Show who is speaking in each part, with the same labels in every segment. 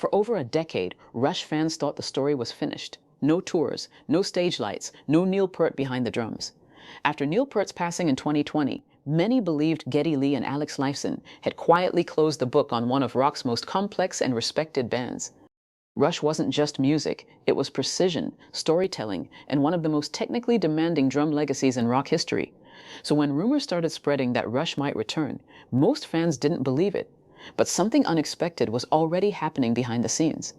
Speaker 1: For over a decade, Rush fans thought the story was finished. No tours, no stage lights, no Neil Peart behind the drums. After Neil Peart's passing in 2020, many believed Geddy Lee and Alex Lifeson had quietly closed the book on one of rock's most complex and respected bands. Rush wasn't just music, it was precision, storytelling, and one of the most technically demanding drum legacies in rock history. So when rumors started spreading that Rush might return, most fans didn't believe it. But something unexpected was already happening behind the scenes.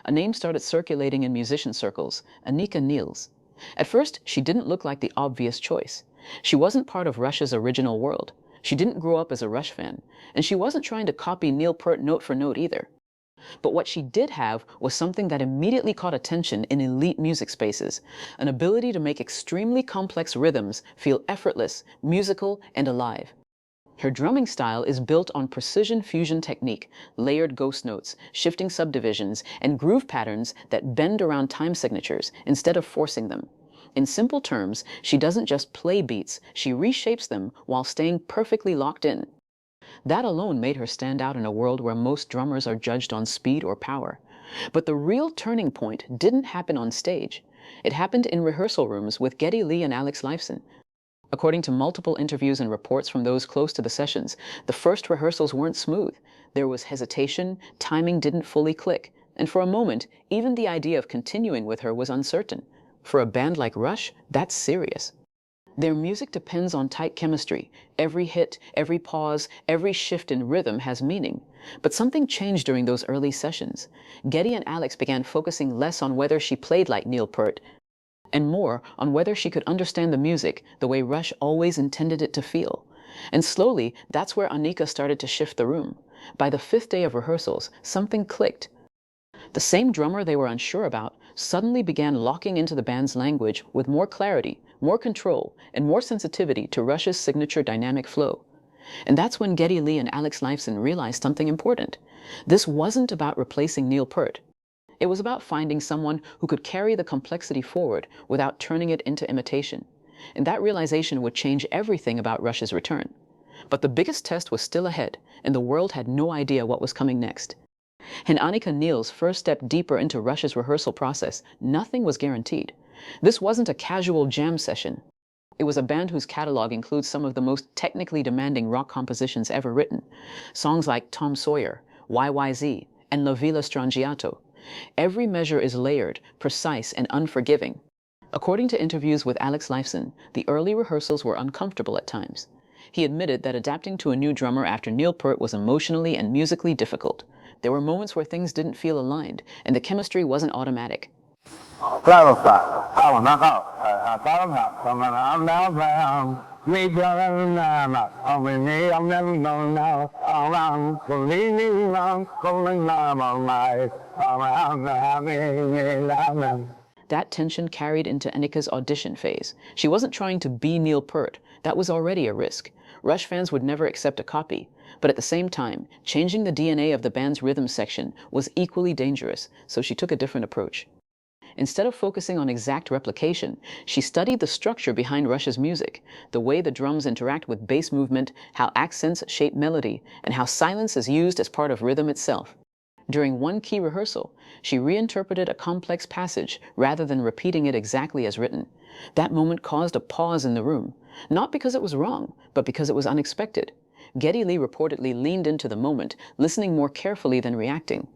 Speaker 1: A name started circulating in musician circles, Anika Nilles. At first, she didn't look like the obvious choice. She wasn't part of Rush's original world. She didn't grow up as a Rush fan, and she wasn't trying to copy Neil Peart note for note either. But what she did have was something that immediately caught attention in elite music spaces, an ability to make extremely complex rhythms feel effortless, musical, and alive. Her drumming style is built on precision fusion technique, layered ghost notes, shifting subdivisions, and groove patterns that bend around time signatures instead of forcing them. In simple terms, she doesn't just play beats, she reshapes them while staying perfectly locked in. That alone made her stand out in a world where most drummers are judged on speed or power. But the real turning point didn't happen on stage. It happened in rehearsal rooms with Geddy Lee and Alex Lifeson. According to multiple interviews and reports from those close to the sessions, the first rehearsals weren't smooth. There was hesitation, timing didn't fully click, and for a moment, even the idea of continuing with her was uncertain. For a band like Rush, that's serious. Their music depends on tight chemistry. Every hit, every pause, every shift in rhythm has meaning. But something changed during those early sessions. Geddy and Alex began focusing less on whether she played like Neil Peart, and more on whether she could understand the music the way Rush always intended it to feel. And slowly, that's where Anika started to shift the room. By the fifth day of rehearsals, something clicked. The same drummer they were unsure about suddenly began locking into the band's language with more clarity, more control, and more sensitivity to Rush's signature dynamic flow. And that's when Geddy Lee and Alex Lifeson realized something important. This wasn't about replacing Neil Peart. It was about finding someone who could carry the complexity forward without turning it into imitation. And that realization would change everything about Rush's return. But the biggest test was still ahead, and the world had no idea what was coming next. And Anika Nilles' first step deeper into Rush's rehearsal process, nothing was guaranteed. This wasn't a casual jam session. It was a band whose catalog includes some of the most technically demanding rock compositions ever written. Songs like Tom Sawyer, YYZ, and La Villa Strangiato. Every measure is layered, precise, and unforgiving. According to interviews with Alex Lifeson, the early rehearsals were uncomfortable at times. He admitted that adapting to a new drummer after Neil Peart was emotionally and musically difficult. There were moments where things didn't feel aligned, and the chemistry wasn't automatic. That tension carried into Anika's audition phase. She wasn't trying to be Neil Peart. That was already a risk. Rush fans would never accept a copy. But at the same time, changing the DNA of the band's rhythm section was equally dangerous, so she took a different approach. Instead of focusing on exact replication, she studied the structure behind Rush's music, the way the drums interact with bass movement, how accents shape melody, and how silence is used as part of rhythm itself. During one key rehearsal, she reinterpreted a complex passage rather than repeating it exactly as written. That moment caused a pause in the room, not because it was wrong, but because it was unexpected. Geddy Lee reportedly leaned into the moment, listening more carefully than reacting.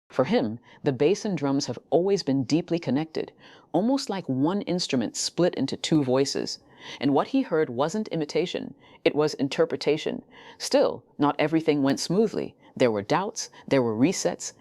Speaker 1: For him, the bass and drums have always been deeply connected, almost like one instrument split into two voices. And what he heard wasn't imitation, it was interpretation. Still, not everything went smoothly. There were doubts, there were resets.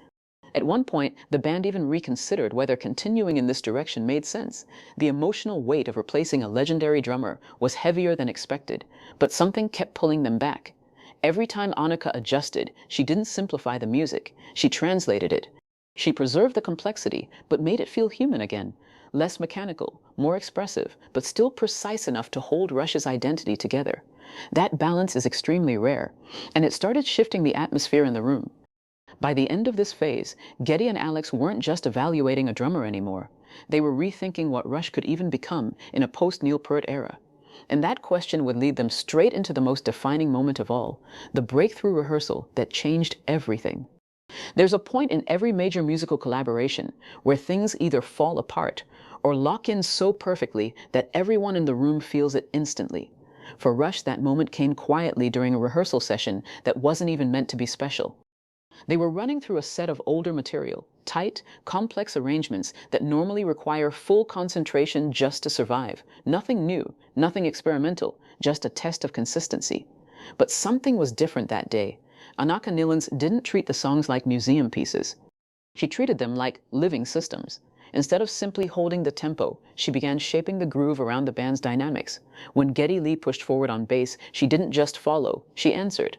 Speaker 1: At one point, the band even reconsidered whether continuing in this direction made sense. The emotional weight of replacing a legendary drummer was heavier than expected, but something kept pulling them back. Every time Anika adjusted, she didn't simplify the music, she translated it. She preserved the complexity, but made it feel human again. Less mechanical, more expressive, but still precise enough to hold Rush's identity together. That balance is extremely rare, and it started shifting the atmosphere in the room. By the end of this phase, Geddy and Alex weren't just evaluating a drummer anymore. They were rethinking what Rush could even become in a post-Neil Peart era. And that question would lead them straight into the most defining moment of all, the breakthrough rehearsal that changed everything. There's a point in every major musical collaboration where things either fall apart or lock in so perfectly that everyone in the room feels it instantly. For Rush, that moment came quietly during a rehearsal session that wasn't even meant to be special. They were running through a set of older material, tight, complex arrangements that normally require full concentration just to survive. Nothing new, nothing experimental, just a test of consistency. But something was different that day. Anika Nilles didn't treat the songs like museum pieces. She treated them like living systems. Instead of simply holding the tempo, she began shaping the groove around the band's dynamics. When Geddy Lee pushed forward on bass, she didn't just follow, she answered.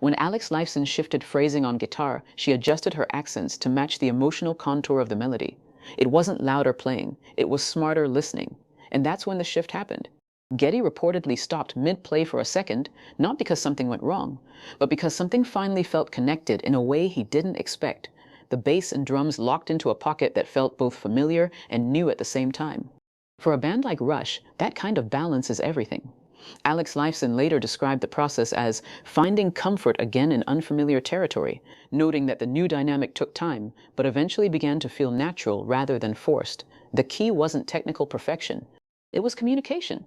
Speaker 1: When Alex Lifeson shifted phrasing on guitar, she adjusted her accents to match the emotional contour of the melody. It wasn't louder playing, it was smarter listening. And that's when the shift happened. Geddy reportedly stopped mid-play for a second, not because something went wrong, but because something finally felt connected in a way he didn't expect. The bass and drums locked into a pocket that felt both familiar and new at the same time. For a band like Rush, that kind of balance is everything. Alex Lifeson later described the process as finding comfort again in unfamiliar territory, noting that the new dynamic took time, but eventually began to feel natural rather than forced. The key wasn't technical perfection. It was communication.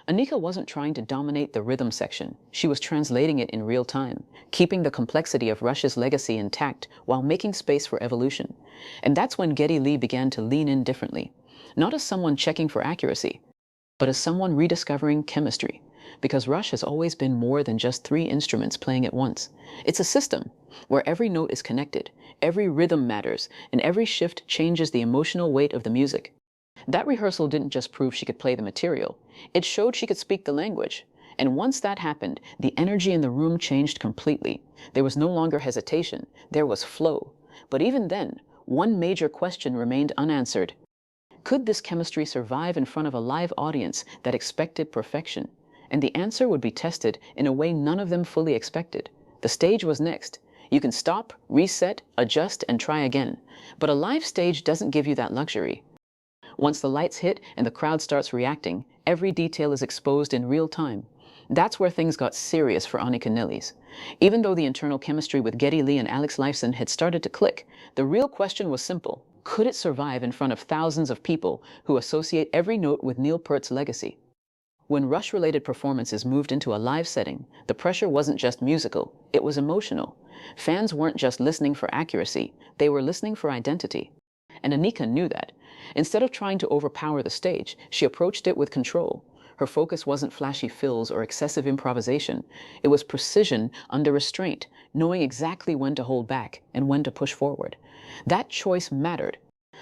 Speaker 1: Anika wasn't trying to dominate the rhythm section. She was translating it in real time, keeping the complexity of Rush's legacy intact while making space for evolution. And that's when Geddy Lee began to lean in differently. Not as someone checking for accuracy, but as someone rediscovering chemistry. Because Rush has always been more than just three instruments playing at once. It's a system where every note is connected, every rhythm matters, and every shift changes the emotional weight of the music. That rehearsal didn't just prove she could play the material, it showed she could speak the language. And once that happened, the energy in the room changed completely. There was no longer hesitation, there was flow. But even then, one major question remained unanswered. Could this chemistry survive in front of a live audience that expected perfection? And the answer would be tested in a way none of them fully expected. The stage was next. You can stop, reset, adjust, and try again. But a live stage doesn't give you that luxury. Once the lights hit and the crowd starts reacting, every detail is exposed in real time. That's where things got serious for Anika Nilles. Even though the internal chemistry with Geddy Lee and Alex Lifeson had started to click, the real question was simple. Could it survive in front of thousands of people who associate every note with Neil Peart's legacy? When Rush-related performances moved into a live setting, the pressure wasn't just musical, it was emotional. Fans weren't just listening for accuracy, they were listening for identity. And Anika knew that. Instead of trying to overpower the stage, she approached it with control. Her focus wasn't flashy fills or excessive improvisation. It was precision under restraint, knowing exactly when to hold back and when to push forward. That choice mattered,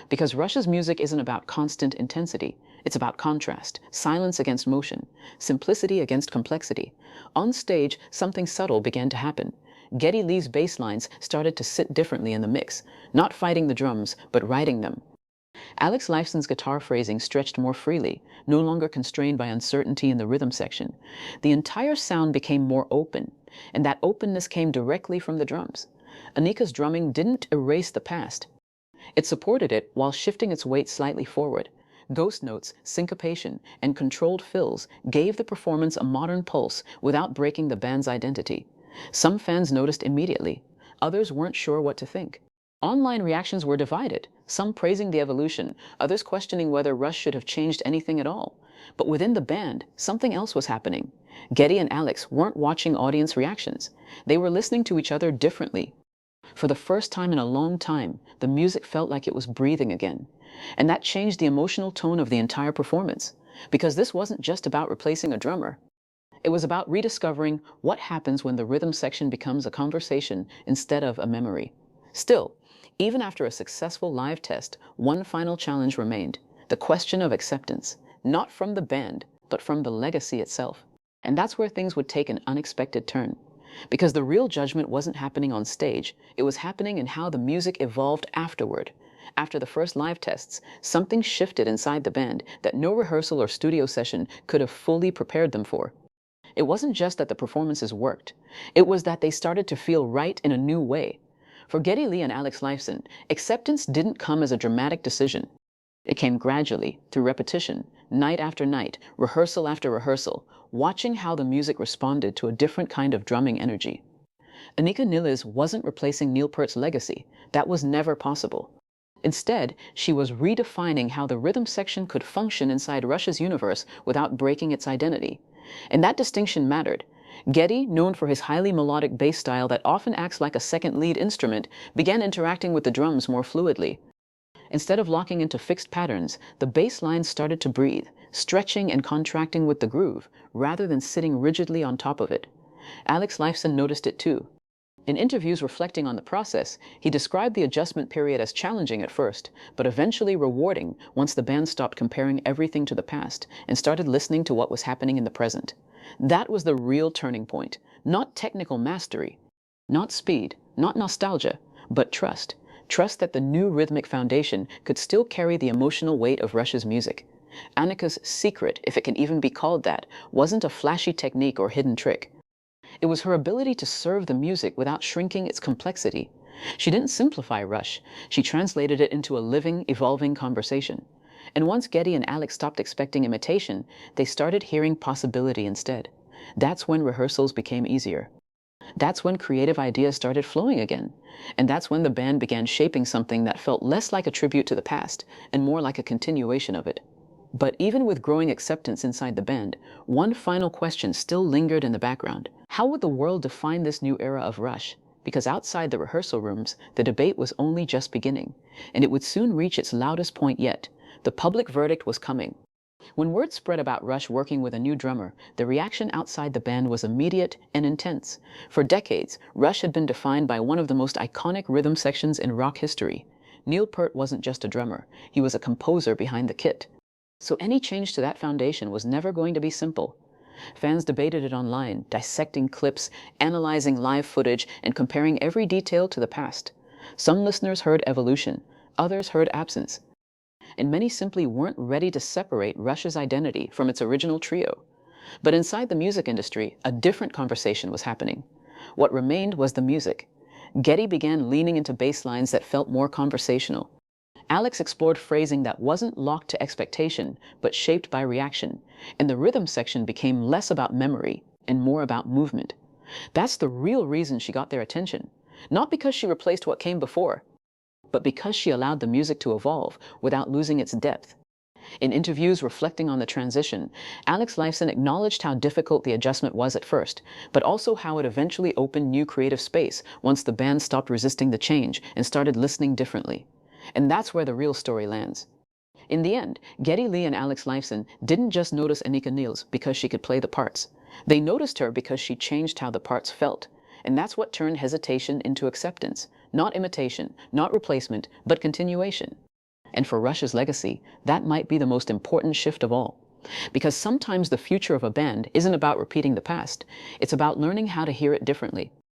Speaker 1: because Rush's music isn't about constant intensity. It's about contrast, silence against motion, simplicity against complexity. On stage, something subtle began to happen. Geddy Lee's bass lines started to sit differently in the mix, not fighting the drums, but riding them. Alex Lifeson's guitar phrasing stretched more freely, no longer constrained by uncertainty in the rhythm section. The entire sound became more open, and that openness came directly from the drums. Anika's drumming didn't erase the past. It supported it while shifting its weight slightly forward. Ghost notes, syncopation, and controlled fills gave the performance a modern pulse without breaking the band's identity. Some fans noticed immediately. Others weren't sure what to think. Online reactions were divided, some praising the evolution, others questioning whether Rush should have changed anything at all. But within the band, something else was happening. Geddy and Alex weren't watching audience reactions. They were listening to each other differently. For the first time in a long time, the music felt like it was breathing again. And that changed the emotional tone of the entire performance. Because this wasn't just about replacing a drummer. It was about rediscovering what happens when the rhythm section becomes a conversation instead of a memory. Still, even after a successful live test, one final challenge remained. The question of acceptance. Not from the band, but from the legacy itself. And that's where things would take an unexpected turn. Because the real judgment wasn't happening on stage, it was happening in how the music evolved afterward. After the first live tests, something shifted inside the band that no rehearsal or studio session could have fully prepared them for. It wasn't just that the performances worked. It was that they started to feel right in a new way. For Geddy Lee and Alex Lifeson, acceptance didn't come as a dramatic decision. It came gradually, through repetition, night after night, rehearsal after rehearsal, watching how the music responded to a different kind of drumming energy. Anika Nilles wasn't replacing Neil Peart's legacy. That was never possible. Instead, she was redefining how the rhythm section could function inside Rush's universe without breaking its identity. And that distinction mattered. Geddy, known for his highly melodic bass style that often acts like a second lead instrument, began interacting with the drums more fluidly. Instead of locking into fixed patterns, the bass lines started to breathe, stretching and contracting with the groove, rather than sitting rigidly on top of it. Alex Lifeson noticed it too. In interviews reflecting on the process, he described the adjustment period as challenging at first, but eventually rewarding once the band stopped comparing everything to the past and started listening to what was happening in the present. That was the real turning point. Not technical mastery, not speed, not nostalgia, but trust. Trust that the new rhythmic foundation could still carry the emotional weight of Rush's music. Anika's secret, if it can even be called that, wasn't a flashy technique or hidden trick. It was her ability to serve the music without shrinking its complexity. She didn't simplify Rush. She translated it into a living, evolving conversation. And once Geddy and Alex stopped expecting imitation, they started hearing possibility instead. That's when rehearsals became easier. That's when creative ideas started flowing again. And that's when the band began shaping something that felt less like a tribute to the past and more like a continuation of it. But even with growing acceptance inside the band, one final question still lingered in the background. How would the world define this new era of Rush? Because outside the rehearsal rooms, the debate was only just beginning, and it would soon reach its loudest point yet. The public verdict was coming. When word spread about Rush working with a new drummer, the reaction outside the band was immediate and intense. For decades, Rush had been defined by one of the most iconic rhythm sections in rock history. Neil Peart wasn't just a drummer, he was a composer behind the kit. So any change to that foundation was never going to be simple. Fans debated it online, dissecting clips, analyzing live footage, and comparing every detail to the past. Some listeners heard evolution, others heard absence. And many simply weren't ready to separate Rush's identity from its original trio. But inside the music industry, a different conversation was happening. What remained was the music. Geddy began leaning into bass lines that felt more conversational. Alex explored phrasing that wasn't locked to expectation, but shaped by reaction, and the rhythm section became less about memory and more about movement. That's the real reason she got their attention, not because she replaced what came before, but because she allowed the music to evolve without losing its depth. In interviews reflecting on the transition, Alex Lifeson acknowledged how difficult the adjustment was at first, but also how it eventually opened new creative space once the band stopped resisting the change and started listening differently. And that's where the real story lands. In the end, Geddy Lee and Alex Lifeson didn't just notice Anika Nilles because she could play the parts. They noticed her because she changed how the parts felt. And that's what turned hesitation into acceptance. Not imitation, not replacement, but continuation. And for Rush's legacy, that might be the most important shift of all. Because sometimes the future of a band isn't about repeating the past. It's about learning how to hear it differently.